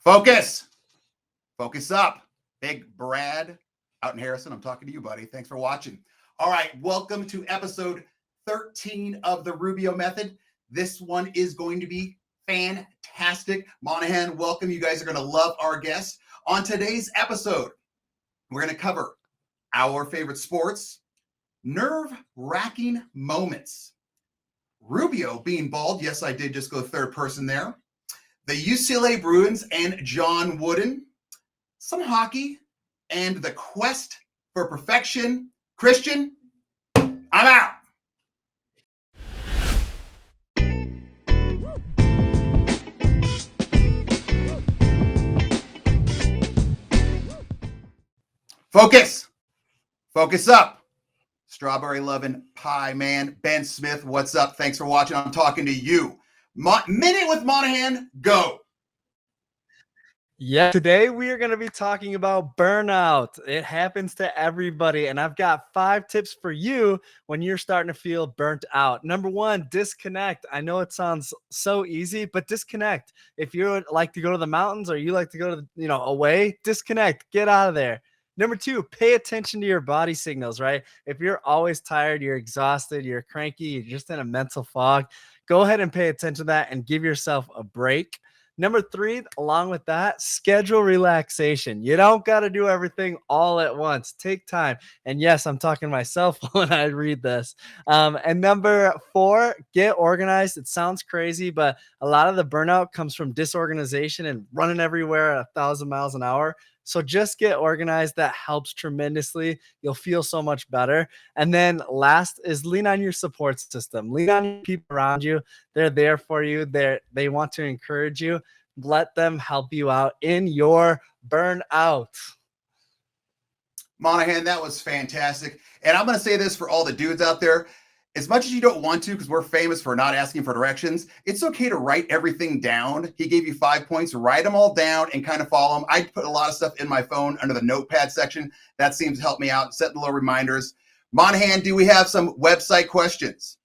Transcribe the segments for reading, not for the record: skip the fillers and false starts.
Focus. Focus up. Big Brad out in Harrison. I'm talking to you, buddy. Thanks for watching. All right. Welcome to episode 13 of the Rubio Method. This one is going to be fantastic. Monaghan, welcome. You guys are going to love our guests. On today's episode, we're going to cover our favorite sports, nerve-wracking moments, Rubio being bald. Yes, I did just go third person there. The UCLA Bruins and John Wooden, some hockey, and the quest for perfection. Christian, I'm out. Focus. Focus up. Strawberry loving pie man. Ben Smith, what's up? Thanks for watching. I'm talking to you. Minute with Monaghan, go. Yeah, today we are going to be talking about burnout. It happens to everybody, and I've got 5 tips for you when you're starting to feel burnt out. Number 1, disconnect. I know it sounds so easy, but disconnect. If you like to go to the mountains or you like to go to, away, disconnect. Get out of there. Number 2, pay attention to your body signals, right? If you're always tired, you're exhausted, you're cranky, you're just in a mental fog, go ahead and pay attention to that and give yourself a break. Number 3, along with that, schedule relaxation. You don't got to do everything all at once. Take time. And yes, I'm talking to myself when I read this. And number 4, get organized. It sounds crazy, but a lot of the burnout comes from disorganization and running everywhere at 1,000 miles an hour. So just get organized. That helps tremendously. You'll feel so much better. And then last is lean on your support system. Lean on people around you. They're there for you. They want to encourage you. Let them help you out in your burnout. Monaghan, that was fantastic. And I'm going to say this for all the dudes out there. As much as you don't want to, because we're famous for not asking for directions, it's okay to write everything down. He gave you 5 points. Write them all down and kind of follow them. I put a lot of stuff in my phone under the notepad section. That seems to help me out. Set the little reminders. Monaghan, do we have some website questions?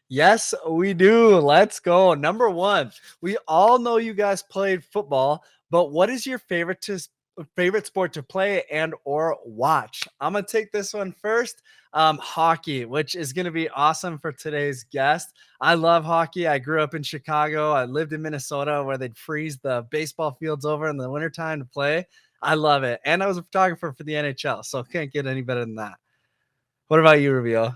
Yes, we do. Let's go. Number 1, we all know you guys played football, but what is your favorite sport to play and or watch? I'm gonna take this one first. Hockey, which is gonna be awesome for today's guest. I love hockey. I grew up in Chicago. I lived in Minnesota where they'd freeze the baseball fields over in the wintertime to play. I love it. And I was a photographer for the NHL, so can't get any better than that. What about you, Rubio?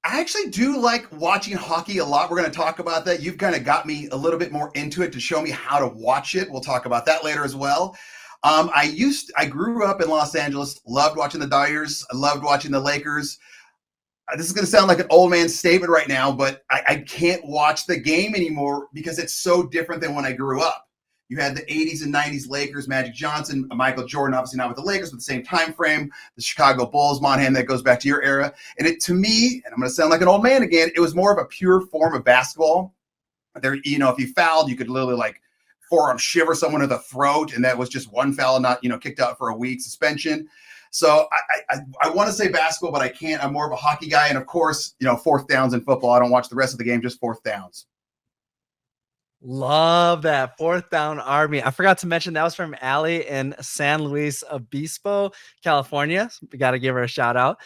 I actually do like watching hockey a lot. We're going to talk about that. You've kind of got me a little bit more into it to show me how to watch it. We'll talk about that later as well. I grew up in Los Angeles, loved watching the Dyers. I loved watching the Lakers. This is going to sound like an old man statement right now, but I can't watch the game anymore because it's so different than when I grew up. You had the 80s and 90s Lakers, Magic Johnson, Michael Jordan, obviously not with the Lakers, but the same time frame, the Chicago Bulls, Monaghan, that goes back to your era. And it, to me, and I'm going to sound like an old man again, it was more of a pure form of basketball. There, if you fouled, you could literally like forearm shiver someone to the throat, and that was just one foul, not kicked out for a week suspension. So I want to say basketball, but I can't. I'm more of a hockey guy, and of course, fourth downs in football. I don't watch the rest of the game, just fourth downs. Love that. Fourth down army. I forgot to mention that was from Allie in San Luis Obispo, California. We got to give her a shout out.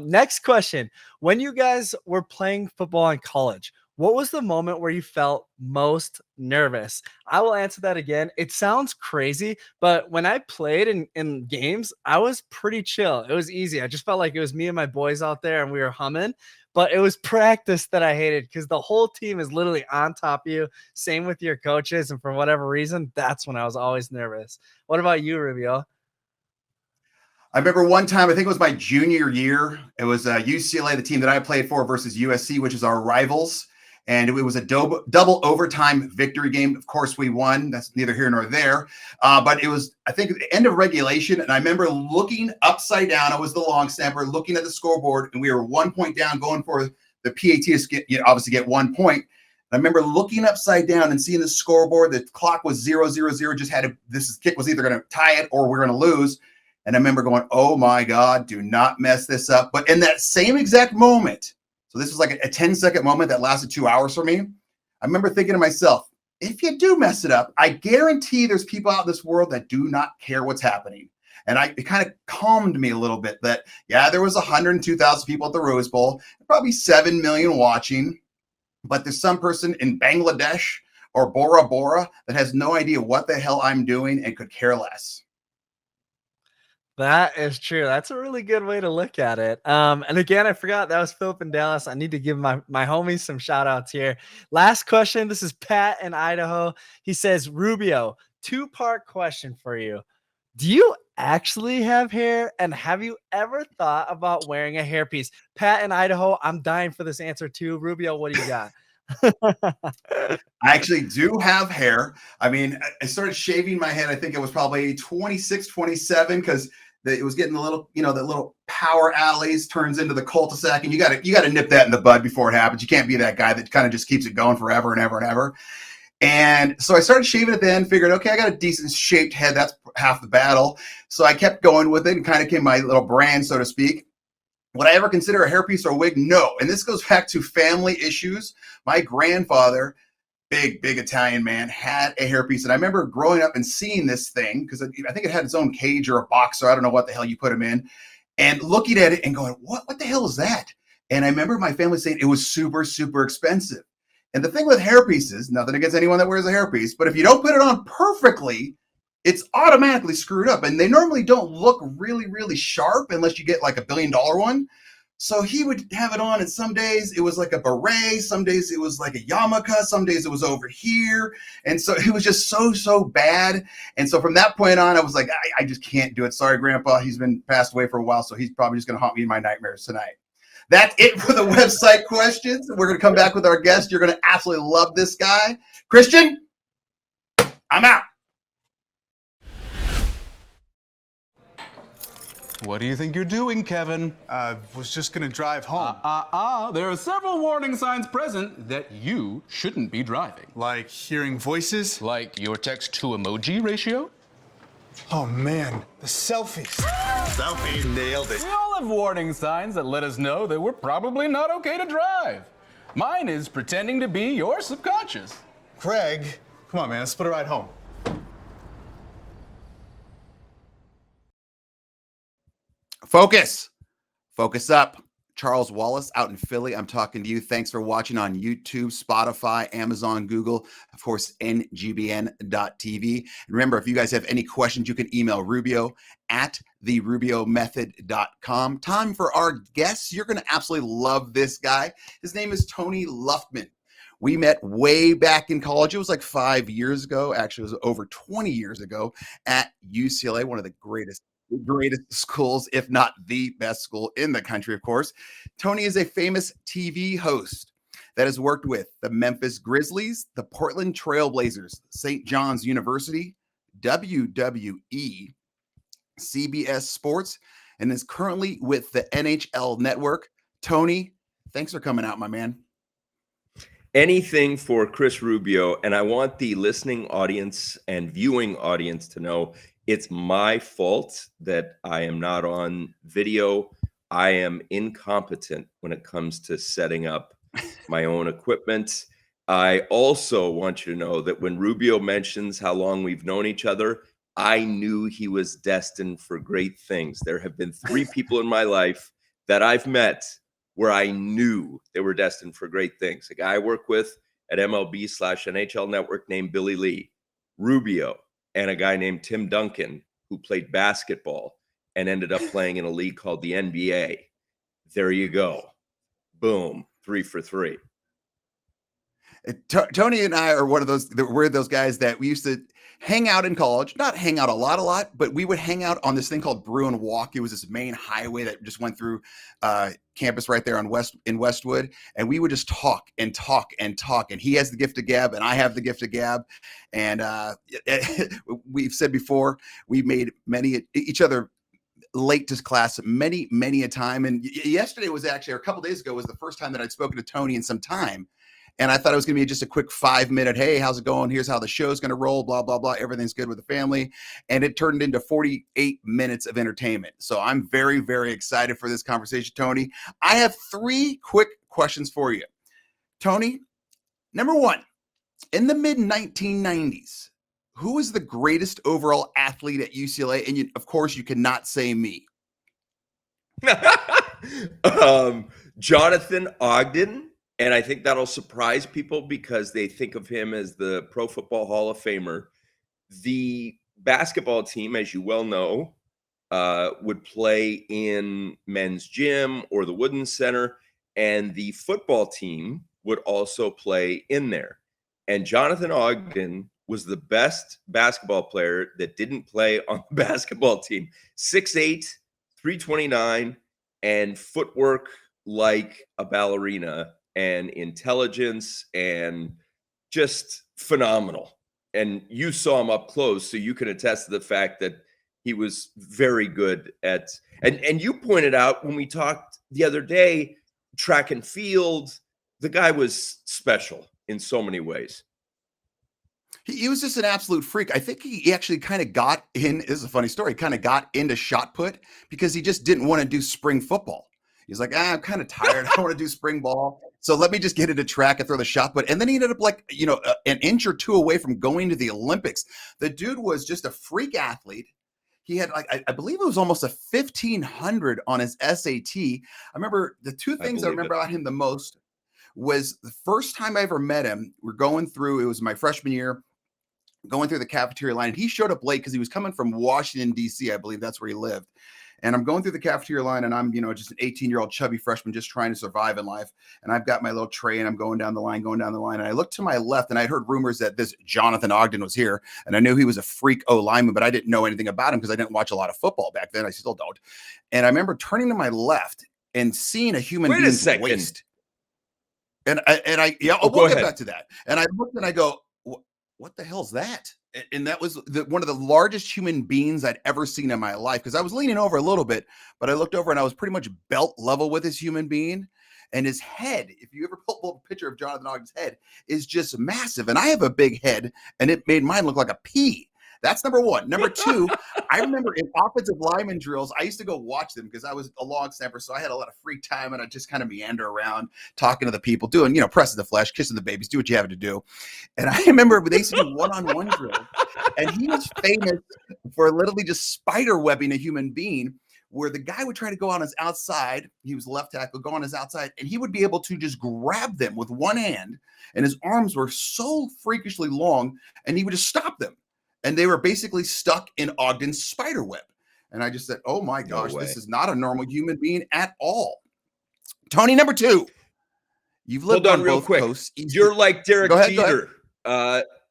Next question. When you guys were playing football in college, what was the moment where you felt most nervous? I will answer that again. It sounds crazy, but when I played in games, I was pretty chill. It was easy. I just felt like it was me and my boys out there and we were humming. But it was practice that I hated because the whole team is literally on top of you. Same with your coaches. And for whatever reason, that's when I was always nervous. What about you, Rubio? I remember one time, I think it was my junior year. It was UCLA, the team that I played for, versus USC, which is our rivals. And it was a double overtime victory game. Of course, we won. That's neither here nor there. But it was, I think, the end of regulation. And I remember looking upside down. I was the long snapper, looking at the scoreboard, and we were 1 point down, going for the PAT to obviously get 1 point. I remember looking upside down and seeing the scoreboard. The clock was 0-0-0. Just had this kick was either going to tie it or we're going to lose. And I remember going, "Oh my God, do not mess this up." But in that same exact moment, so this was like a 10-second moment that lasted 2 hours for me. I remember thinking to myself, if you do mess it up, I guarantee there's people out in this world that do not care what's happening. And it kind of calmed me a little bit that, yeah, there was 102,000 people at the Rose Bowl, probably 7 million watching, but there's some person in Bangladesh or Bora Bora that has no idea what the hell I'm doing and could care less. That is true. That's a really good way to look at it. And again, I forgot that was Philip in Dallas. I need to give my homies some shout outs here. Last question. This is Pat in Idaho. He says, Rubio, 2-part question for you. Do you actually have hair? And have you ever thought about wearing a hairpiece? Pat in Idaho, I'm dying for this answer too. Rubio, what do you got? I actually do have hair. I mean, I started shaving my head, I think it was probably 26, 27, because it was getting a little, the little power alleys turns into the cul-de-sac, and you got to nip that in the bud before it happens. You can't be that guy that kind of just keeps it going forever and ever and ever. And so I started shaving it then, figured, okay, I got a decent shaped head. That's half the battle. So I kept going with it and kind of became my little brand, so to speak. Would I ever consider a hairpiece or a wig? No. And this goes back to family issues. My grandfather, big Italian man, had a hairpiece. And I remember growing up and seeing this thing, because I think it had its own cage or a box, or I don't know what the hell you put him in, and looking at it and going, what the hell is that? And I remember my family saying it was super, super expensive. And the thing with hairpieces, nothing against anyone that wears a hairpiece, but if you don't put it on perfectly, it's automatically screwed up. And they normally don't look really, really sharp unless you get like $1 billion one. So he would have it on, and some days it was like a beret, some days it was like a yarmulke, some days it was over here. And so it was just so bad. And so from that point on, I was like, I just can't do it. Sorry, Grandpa. He's been passed away for a while, so he's probably just going to haunt me in my nightmares tonight. That's it for the website questions. We're going to come back with our guest. You're going to absolutely love this guy. Christian, I'm out. What do you think you're doing, Kevin? Was just gonna drive home. There are several warning signs present that you shouldn't be driving. Like hearing voices? Like your text-to-emoji ratio? Oh man, the selfies. Selfie, nailed it. We all have warning signs that let us know that we're probably not okay to drive. Mine is pretending to be your subconscious. Craig, come on man, let's split a ride home. Focus up. Charles Wallace out in Philly. I'm talking to you. Thanks for watching on YouTube, Spotify, Amazon, Google, of course, ngbn.tv. And remember, if you guys have any questions, you can email Rubio at therubiomethod.com. Time for our guests. You're going to absolutely love this guy. His name is Tony Luftman. We met way back in college. It was like 5 years ago. Actually, it was over 20 years ago at UCLA, one of the greatest schools, if not the best school in the country, of course. Tony is a famous TV host that has worked with the Memphis Grizzlies, the Portland Trail Blazers, St. John's University, WWE, CBS Sports, and is currently with the NHL Network. Tony, thanks for coming out, my man. Anything for Chris Rubio, and I want the listening audience and viewing audience to know it's my fault that I am not on video. I am incompetent when it comes to setting up my own equipment. I also want you to know that when Rubio mentions how long we've known each other, I knew he was destined for great things. There have been 3 people in my life that I've met where I knew they were destined for great things. A guy I work with at MLB/NHL Network named Billy Lee, Rubio, and a guy named Tim Duncan who played basketball and ended up playing in a league called the NBA. There you go. Boom. 3 for 3. Tony and I are we're those guys that we used to hang out in college, not hang out a lot, but we would hang out on this thing called Bruin Walk. It was this main highway that just went through campus right there in Westwood. And we would just talk. And he has the gift of gab and I have the gift of gab. And we've said before, we made each other late to class many a time. And yesterday was actually, or a couple days ago, was the first time that I'd spoken to Tony in some time. And I thought it was going to be just a quick 5-minute, hey, how's it going? Here's how the show's going to roll, blah, blah, blah. Everything's good with the family. And it turned into 48 minutes of entertainment. So I'm very, very excited for this conversation, Tony. I have 3 quick questions for you. Tony, number 1, In the mid 1990s, who was the greatest overall athlete at UCLA? And of course, you cannot say me. Jonathan Ogden. And I think that'll surprise people because they think of him as the Pro Football Hall of Famer. The basketball team, as you well know, would play in men's gym or the Wooden Center. And the football team would also play in there. And Jonathan Ogden was the best basketball player that didn't play on the basketball team. 6'8", 329, and footwork like a ballerina, and intelligence, and just phenomenal. And you saw him up close, so you can attest to the fact that he was very good at, and you pointed out when we talked the other day, track and field, the guy was special in so many ways. He was just an absolute freak. I think he actually kind of got in, this is a funny story, kind of got into shot put because he just didn't want to do spring football. He's like, I'm kind of tired. I don't want to do spring ball. So let me just get into track and throw the shot put. And then he ended up like, an inch or two away from going to the Olympics. The dude was just a freak athlete. He had I believe it was almost a 1,500 on his SAT. I remember the two things I remember about him the most was the first time I ever met him. We're going through, it was my freshman year, going through the cafeteria line. And he showed up late because he was coming from Washington, D.C. I believe that's where he lived. And I'm going through the cafeteria line, and I'm, just an 18-year-old chubby freshman just trying to survive in life. And I've got my little tray, and I'm going down the line. And I looked to my left, and I heard rumors that this Jonathan Ogden was here. And I knew he was a freak O-lineman, but I didn't know anything about him because I didn't watch a lot of football back then. I still don't. And I remember turning to my left and seeing a human being's waist. And we'll get back to that. And I looked and I go, what the hell's that? And that was one of the largest human beings I'd ever seen in my life, because I was leaning over a little bit, but I looked over and I was pretty much belt level with this human being. And his head, if you ever pull a picture of Jonathan Ogden's head, is just massive. And I have a big head, and it made mine look like a pea. That's number one. Number two, I remember in offensive lineman drills, I used to go watch them because I was a long snapper. So I had a lot of free time, and I just kind of meander around talking to the people, doing, pressing the flesh, kissing the babies, do what you have to do. And I remember they used to do one-on-one drills, and he was famous for literally just spider webbing a human being, where the guy would try to go on his outside. He was left tackle, go on his outside, and he would be able to just grab them with one hand, and his arms were so freakishly long, and he would just stop them. And they were basically stuck in Ogden's spider web. And I just said, oh my gosh, this is not a normal human being at all. Tony, number two. You've lived on both coasts. You're like Derek Jeter.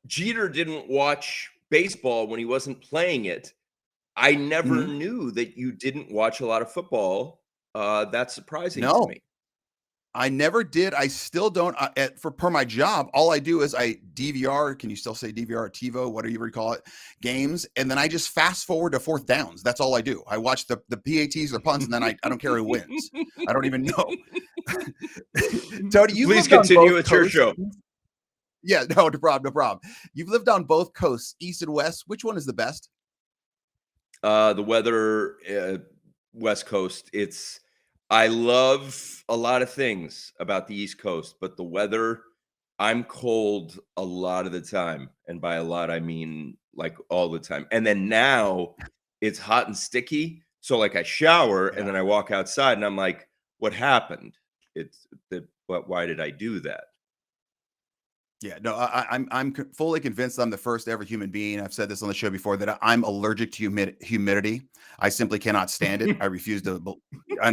Jeter didn't watch baseball when he wasn't playing it. I never knew that you didn't watch a lot of football. That's surprising to me. I never did. I still don't. Per my job, all I do is I DVR. Can you still say DVR, TiVo, whatever you call it, games, and then I just fast forward to fourth downs. That's all I do. I watch the PATs or punts, and then I don't care who wins. I don't even know. Tony, you please continue with your show. Yeah, no problem. You've lived on both coasts, east and west. Which one is the best? The weather, West Coast. I love a lot of things about the East Coast, but the weather, I'm cold a lot of the time. And by a lot, I mean like all the time. And then now it's hot and sticky. So like I shower and then I walk outside and I'm like, what happened? Why did I do that? Yeah, no, I'm fully convinced I'm the first ever human being. I've said this on the show before that I'm allergic to humidity. I simply cannot stand it. I refuse to. I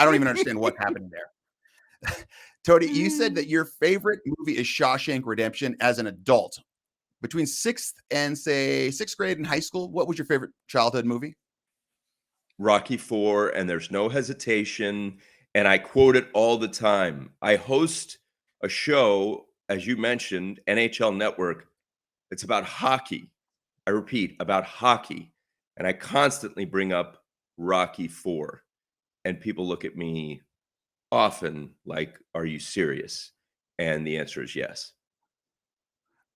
don't even understand what's happening there. Tony, you said that your favorite movie is Shawshank Redemption as an adult. Between sixth grade and high school, what was your favorite childhood movie? Rocky IV, and there's no hesitation. And I quote it all the time. I host a show, as you mentioned, NHL Network. It's about hockey. I repeat, about hockey. And I constantly bring up Rocky IV. And people look at me often like, are you serious? And the answer is yes.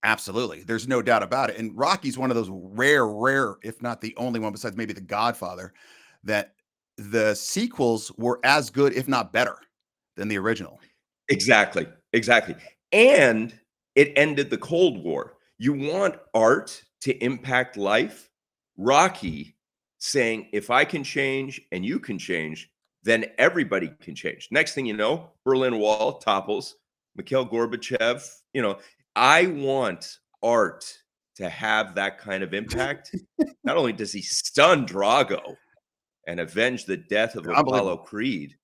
Absolutely. There's no doubt about it. And Rocky's one of those rare, if not the only one besides maybe The Godfather, that the sequels were as good, if not better, than the original. Exactly. And it ended the Cold War. You want art to impact life. Rocky saying, if I can change and you can change, then everybody can change. Next thing you know, Berlin Wall topples, Mikhail Gorbachev. I want art to have that kind of impact. Not only does he stun Drago and avenge the death of Apollo Creed,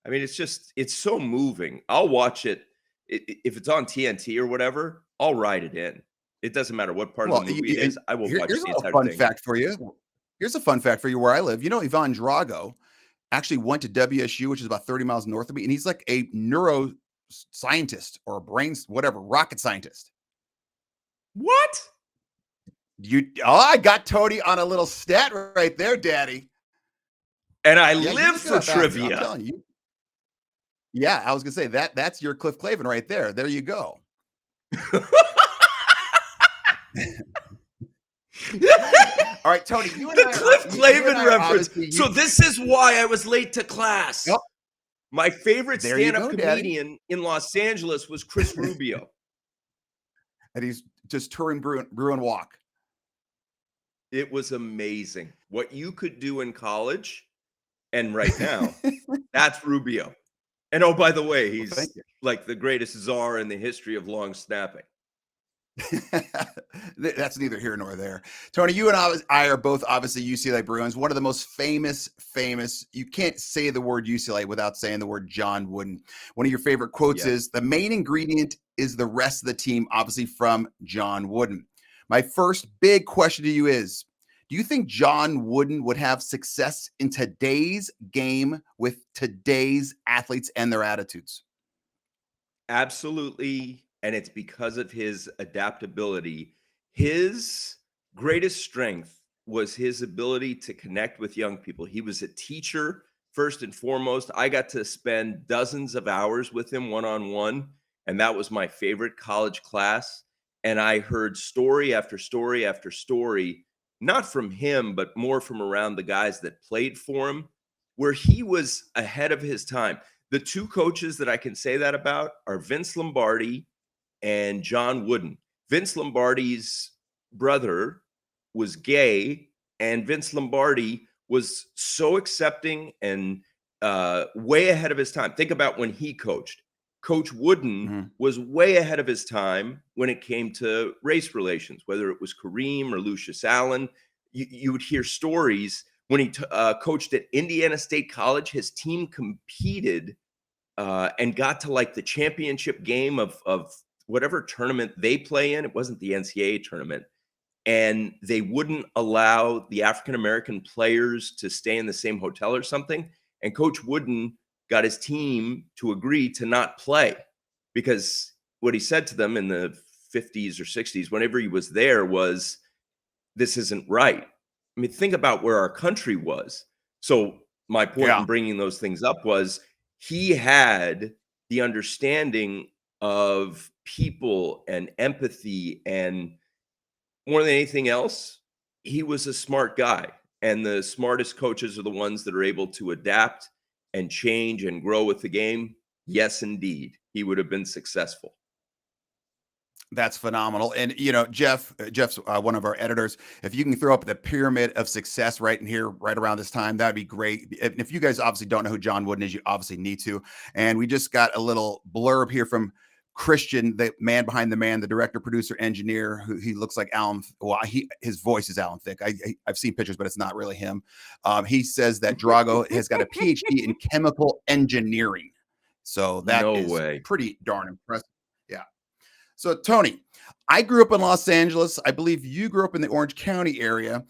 I mean, it's so moving. I'll watch it. If it's on TNT or whatever, I'll write it in. It doesn't matter what part of the movie it is. I will watch the entire fun thing. Fact for you. Here's a fun fact for you where I live. Ivan Drago actually went to WSU, which is about 30 miles north of me, and he's like a neuroscientist or a whatever, rocket scientist. What? I got Tony on a little stat right there, Daddy. And I live for trivia. I'm telling you. Yeah, I was gonna say that's your Cliff Clavin right there. There you go. All right, Tony, you and the Cliff Clavin reference. So this is why I was late to class. Yep. My favorite stand-up comedian in Los Angeles was Chris Rubio. And he's just touring Bruin Walk. It was amazing what you could do in college, and right now, that's Rubio. And oh, by the way, he's like the greatest czar in the history of long snapping. That's neither here nor there. Tony, you and I are both obviously UCLA Bruins. One of the most famous, you can't say the word UCLA without saying the word John Wooden. One of your favorite quotes is, the main ingredient is the rest of the team, obviously from John Wooden. My first big question to you is, do you think John Wooden would have success in today's game with today's athletes and their attitudes? Absolutely. And it's because of his adaptability. His greatest strength was his ability to connect with young people. He was a teacher, first and foremost. I got to spend dozens of hours with him one-on-one, and that was my favorite college class. And I heard story after story after story, not from him, but more from around the guys that played for him, where he was ahead of his time. The two coaches that I can say that about are Vince Lombardi and John Wooden. Vince Lombardi's brother was gay, and Vince Lombardi was so accepting and way ahead of his time. Think about when he coached. Coach Wooden was way ahead of his time when it came to race relations, whether it was Kareem or Lucius Allen. You would hear stories when he coached at Indiana State College. His team competed and got to like the championship game of whatever tournament they play in. It wasn't the NCAA tournament. And they wouldn't allow the African-American players to stay in the same hotel or something. And Coach Wooden got his team to agree to not play, because what he said to them in the 50s or 60s, whenever he was there, was, this isn't right. I mean, think about where our country was. So my point in bringing those things up was, he had the understanding of people and empathy, and more than anything else, he was a smart guy. And the smartest coaches are the ones that are able to adapt and change and grow with the game. Yes, indeed, he would have been successful. That's phenomenal. And, Jeff's one of our editors. If you can throw up the pyramid of success right in here, right around this time, that'd be great. And if you guys obviously don't know who John Wooden is, you obviously need to. And we just got a little blurb here from Christian, the man behind the man, the director, producer, engineer, who he looks like Alan. Well, his voice is Alan Thicke. I've seen pictures, but it's not really him. He says that Drago has got a PhD in chemical engineering. So that is pretty darn impressive. Yeah. So Tony, I grew up in Los Angeles. I believe you grew up in the Orange County area.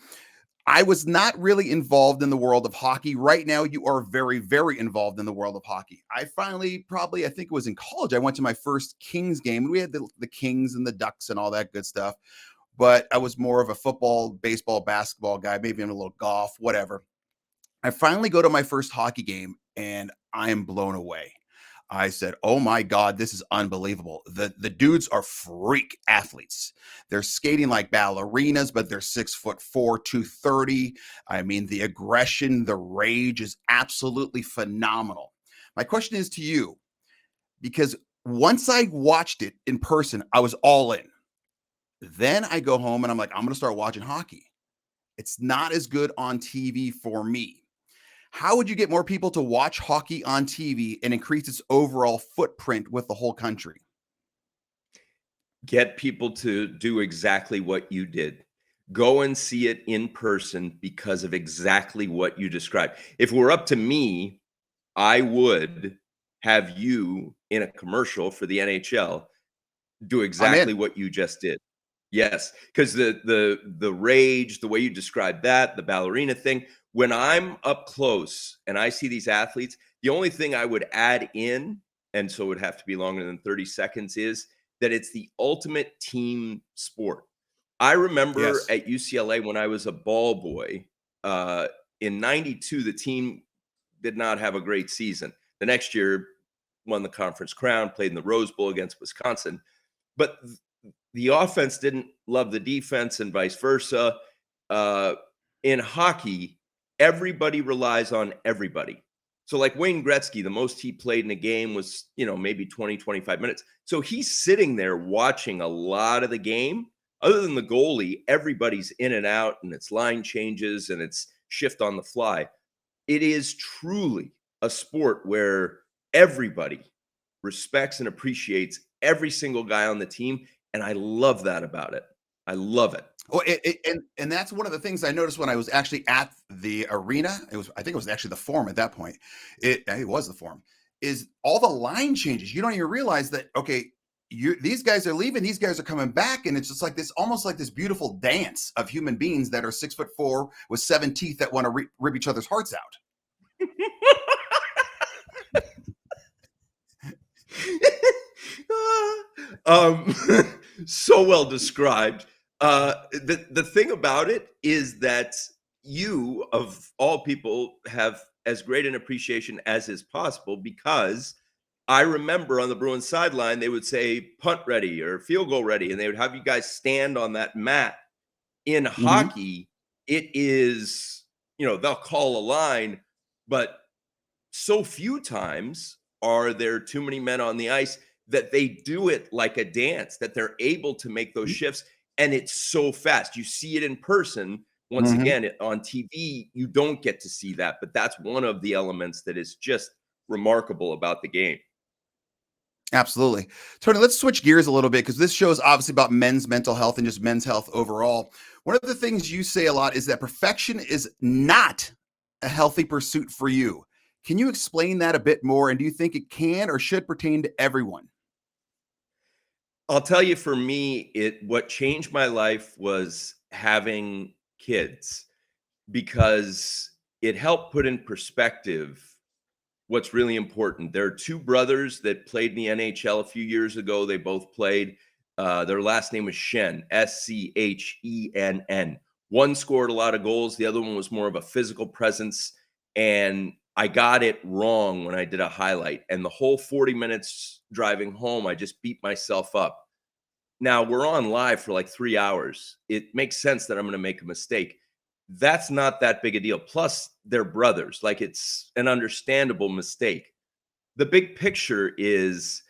I was not really involved in the world of hockey. Right now, you are very, very involved in the world of hockey. I finally, I think it was in college, I went to my first Kings game. We had the Kings and the Ducks and all that good stuff. But I was more of a football, baseball, basketball guy, maybe in a little golf, whatever. I finally go to my first hockey game, and I am blown away. I said, oh my God, this is unbelievable. The dudes are freak athletes. They're skating like ballerinas, but they're 6'4", 230. I mean, the aggression, the rage is absolutely phenomenal. My question is to you, because once I watched it in person, I was all in. Then I go home and I'm like, I'm going to start watching hockey. It's not as good on TV for me. How would you get more people to watch hockey on TV and increase its overall footprint with the whole country? Get people to do exactly what you did. Go and see it in person because of exactly what you described. If it were up to me, I would have you in a commercial for the NHL do exactly what you just did. Yes, because the rage, the way you described that, the ballerina thing, when I'm up close and I see these athletes, the only thing I would add in, and so it would have to be longer than 30 seconds, is that it's the ultimate team sport. I remember at UCLA when I was a ball boy, in 92, the team did not have a great season. The next year, won the conference crown, played in the Rose Bowl against Wisconsin. But the offense didn't love the defense and vice versa. In hockey, everybody relies on everybody. So like Wayne Gretzky, the most he played in a game was, maybe 20, 25 minutes. So he's sitting there watching a lot of the game. Other than the goalie, everybody's in and out, and it's line changes and it's shift on the fly. It is truly a sport where everybody respects and appreciates every single guy on the team. And I love that about it. I love it. Well, and that's one of the things I noticed when I was actually at the arena. I think it was actually the Forum at that point. It was the Forum. Is all the line changes. You don't even realize that. Okay, these guys are leaving. These guys are coming back, and it's just like this, almost like this beautiful dance of human beings that are 6'4" with 7 teeth that want to rip each other's hearts out. So well described. The thing about it is that you, of all people, have as great an appreciation as is possible, because I remember on the Bruin sideline, they would say punt ready or field goal ready, and they would have you guys stand on that mat. In hockey, it is, they'll call a line, but so few times are there too many men on the ice that they do it like a dance, that they're able to make those shifts. And it's so fast. You see it in person. Once again, on TV, you don't get to see that. But that's one of the elements that is just remarkable about the game. Absolutely. Tony, let's switch gears a little bit, because this show is obviously about men's mental health and just men's health overall. One of the things you say a lot is that perfection is not a healthy pursuit for you. Can you explain that a bit more? And do you think it can or should pertain to everyone? I'll tell you, for me, what changed my life was having kids, because it helped put in perspective what's really important. There are 2 brothers that played in the NHL a few years ago. They both played. Their last name was Schenn, Schenn. One scored a lot of goals. The other one was more of a physical presence. And I got it wrong when I did a highlight. And the whole 40 minutes driving home, I just beat myself up. Now, we're on live for like 3 hours. It makes sense that I'm going to make a mistake. That's not that big a deal. Plus, they're brothers. Like, it's an understandable mistake. The big picture is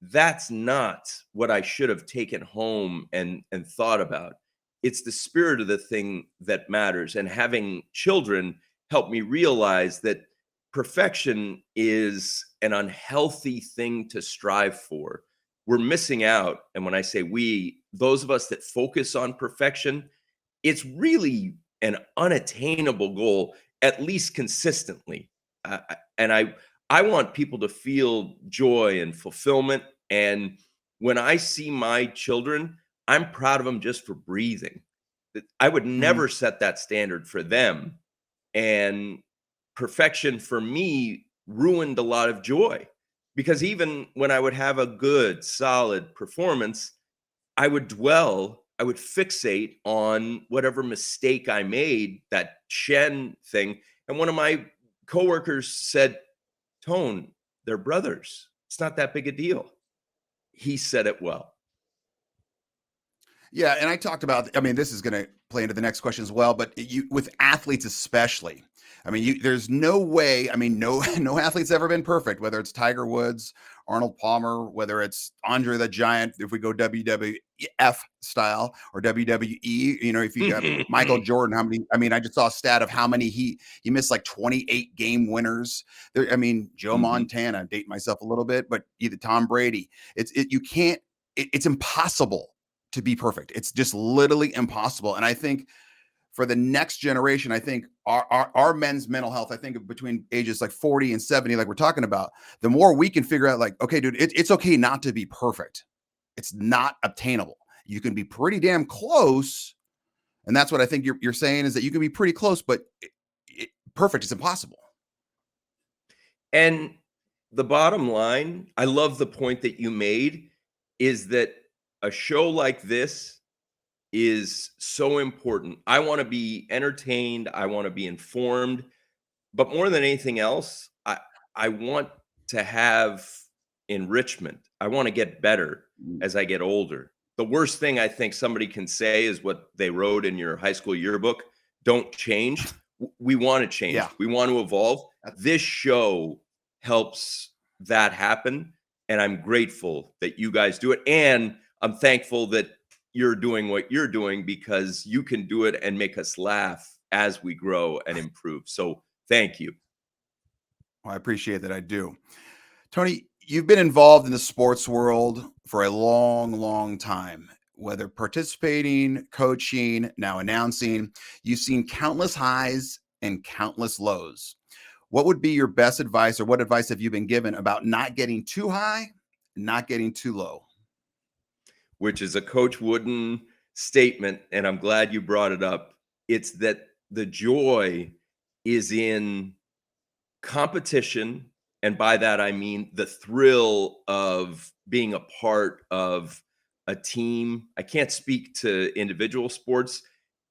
that's not what I should have taken home and thought about. It's the spirit of the thing that matters. And having children helped me realize that perfection is an unhealthy thing to strive for. We're missing out. And when I say we, those of us that focus on perfection, it's really an unattainable goal, at least consistently. And I want people to feel joy and fulfillment. And when I see my children, I'm proud of them just for breathing. I would never set that standard for them. And perfection for me ruined a lot of joy, because even when I would have a good, solid performance, I would fixate on whatever mistake I made, that Schenn thing. And one of my coworkers said, Tone, they're brothers. It's not that big a deal. He said it well. Yeah, and I talked about, I mean, this is going to play into the next question as well, but with athletes especially, I mean, there's no way, I mean, no no athlete's ever been perfect, whether it's Tiger Woods, Arnold Palmer, whether it's Andre the Giant, if we go WWF style, or WWE, if you got Michael Jordan, how many, I mean, I just saw a stat of how many he missed, like 28 game winners. I mean, Joe Montana, date myself a little bit, but either Tom Brady, it's impossible to be perfect. It's just literally impossible. And I think for the next generation, I think our men's mental health, I think between ages like 40 and 70, like we're talking about, the more we can figure out, like, okay, dude, it's okay not to be perfect. It's not obtainable. You can be pretty damn close. And that's what I think you're saying, is that you can be pretty close, but perfect is impossible. And the bottom line, I love the point that you made, is that a show like this is so important. I want to be entertained. I want to be informed. But more than anything else, I want to have enrichment. I want to get better as I get older. The worst thing I think somebody can say is what they wrote in your high school yearbook: don't change. We want to change. Yeah. We want to evolve. This show helps that happen. And I'm grateful that you guys do it. And I'm thankful that you're doing what you're doing, because you can do it and make us laugh as we grow and improve. So thank you. Well, I appreciate that. I do. Tony, you've been involved in the sports world for a long, long time, whether participating, coaching, now announcing. You've seen countless highs and countless lows. What would be your best advice, or what advice have you been given about not getting too high, not getting too low? Which is a Coach Wooden statement, and I'm glad you brought it up. It's that the joy is in competition, and by that I mean the thrill of being a part of a team. I can't speak to individual sports.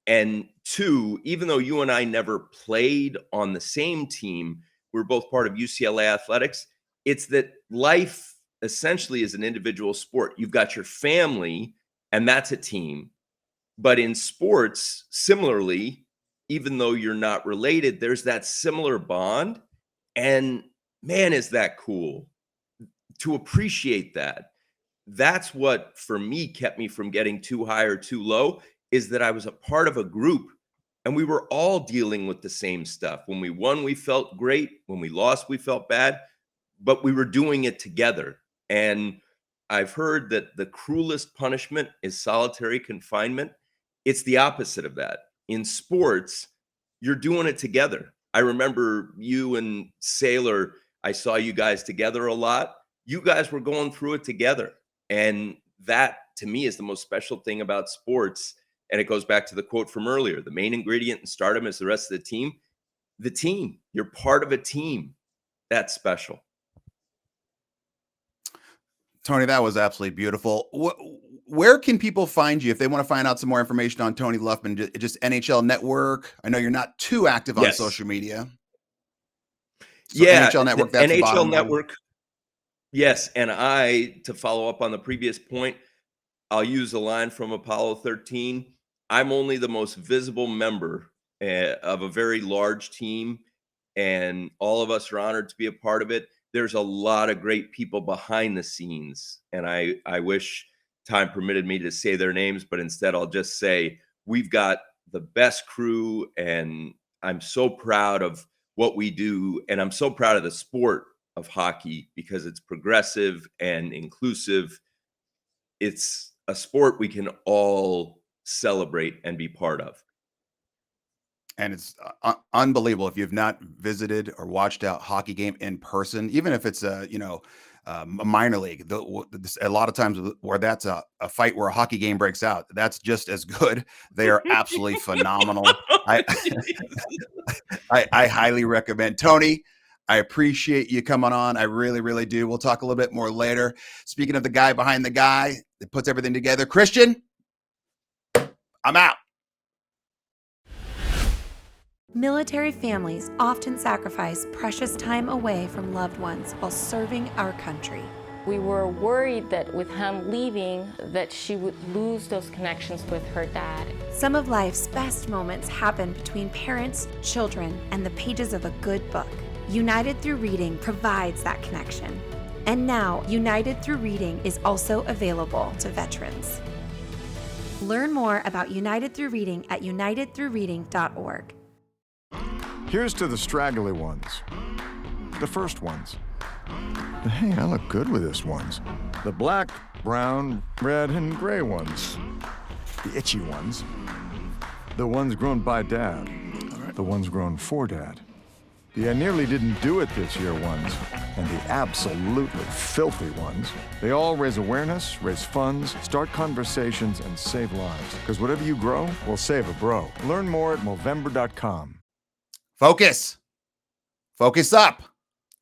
And two, even though you and I never played on the same team, we're both part of UCLA athletics. It's that life essentially is an individual sport. You've got your family, and that's a team. But in sports, similarly, even though you're not related, there's that similar bond. And man, is that cool to appreciate that. That's what, for me, kept me from getting too high or too low, is that I was a part of a group, and we were all dealing with the same stuff. When we won, we felt great. When we lost, we felt bad, but we were doing it together. And I've heard that the cruelest punishment is solitary confinement. It's the opposite of that. In sports, you're doing it together. I remember you and Sailor, I saw you guys together a lot. You guys were going through it together. And that, to me, is the most special thing about sports. And it goes back to the quote from earlier: the main ingredient in stardom is the rest of the team. The team, you're part of a team. That's special. Tony, that was absolutely beautiful. Where can people find you if they want to find out some more information on Tony Luftman? Just NHL Network? I know you're not too active on social media. So yeah, NHL Network. That's NHL Network. Yes, and to follow up on the previous point, I'll use a line from Apollo 13. I'm only the most visible member of a very large team, and all of us are honored to be a part of it. There's a lot of great people behind the scenes, and I wish time permitted me to say their names, but instead I'll just say we've got the best crew, and I'm so proud of what we do, and I'm so proud of the sport of hockey, because it's progressive and inclusive. It's a sport we can all celebrate and be part of. And it's unbelievable if you've not visited or watched a hockey game in person, even if it's a minor league. A lot of times where that's a fight where a hockey game breaks out, that's just as good. They are absolutely phenomenal. I highly recommend. Tony, I appreciate you coming on. I really, really do. We'll talk a little bit more later. Speaking of the guy behind the guy that puts everything together, Christian, I'm out. Military families often sacrifice precious time away from loved ones while serving our country. We were worried that with him leaving, that she would lose those connections with her dad. Some of life's best moments happen between parents, children, and the pages of a good book. United Through Reading provides that connection. And now, United Through Reading is also available to veterans. Learn more about United Through Reading at unitedthroughreading.org. Here's to the straggly ones, the first ones. But hey, I look good with this ones. The black, brown, red, and gray ones. The itchy ones. The ones grown by Dad. The ones grown for Dad. The I nearly didn't do it this year ones. And the absolutely filthy ones. They all raise awareness, raise funds, start conversations, and save lives. Because whatever you grow will save a bro. Learn more at Movember.com. Focus. Focus up.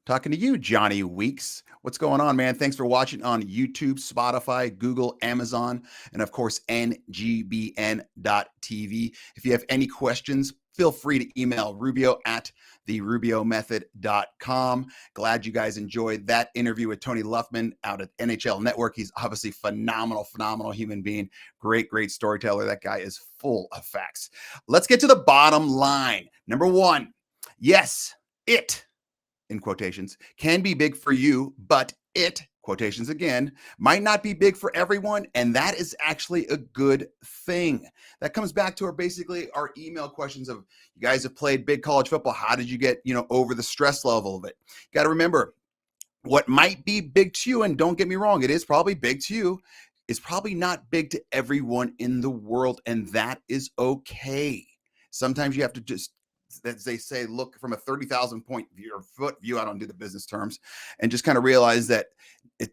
Talking to you, Johnny Weeks. What's going on, man? Thanks for watching on YouTube, Spotify, Google, Amazon, and of course, ngbn.tv. If you have any questions, feel free to email rubio@therubiomethod.com. Glad you guys enjoyed that interview with Tony Luftman out at NHL Network. He's obviously phenomenal human being. Great storyteller. That guy is full of facts. Let's get to the bottom line. Number one, yes, it, in quotations, can be big for you, but it, quotations again, might not be big for everyone, and that is actually a good thing. That comes back to our email questions of, you guys have played big college football. How did you get, over the stress level of it? You got to remember, what might be big to you, and don't get me wrong, it is probably big to you, is probably not big to everyone in the world, and that is okay. Sometimes you have to just, as they say, look from a 30,000 foot view. I don't do the business terms, and just kind of realize that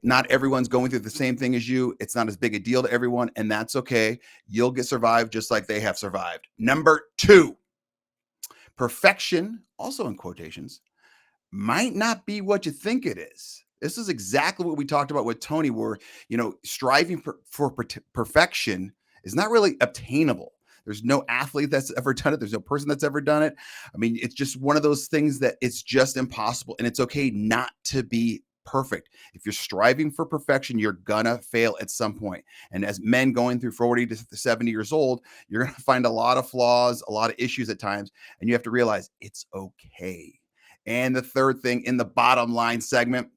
not everyone's going through the same thing as you. It's not as big a deal to everyone, and that's okay. You'll get survived just like they have survived. Number two, perfection, also in quotations, might not be what you think it is. This is exactly what we talked about with Tony, where, striving for perfection is not really obtainable. There's no athlete that's ever done it. There's no person that's ever done it. I mean, it's just one of those things that it's just impossible. And it's okay not to be perfect. If you're striving for perfection, you're gonna fail at some point. And as men going through 40 to 70 years old, you're gonna find a lot of flaws, a lot of issues at times. And you have to realize it's okay. And the third thing in the bottom line segment,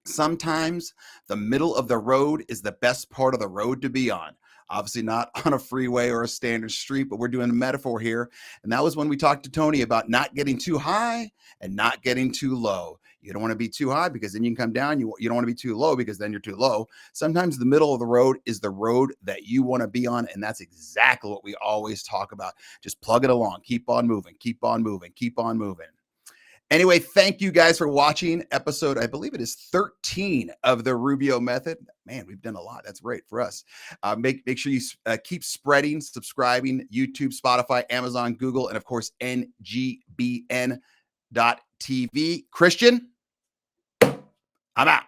sometimes the middle of the road is the best part of the road to be on. Obviously not on a freeway or a standard street, but we're doing a metaphor here. And that was when we talked to Tony about not getting too high and not getting too low. You don't want to be too high because then you can come down. You don't want to be too low because then you're too low. Sometimes the middle of the road is the road that you want to be on. And that's exactly what we always talk about. Just plug it along. Keep on moving. Keep on moving. Keep on moving. Anyway, thank you guys for watching episode, I believe it is 13 of the Rubio Method. Man, we've done a lot. That's great for us. Make sure you keep spreading, subscribing, YouTube, Spotify, Amazon, Google, and of course, ngbn.tv. Christian, I'm out.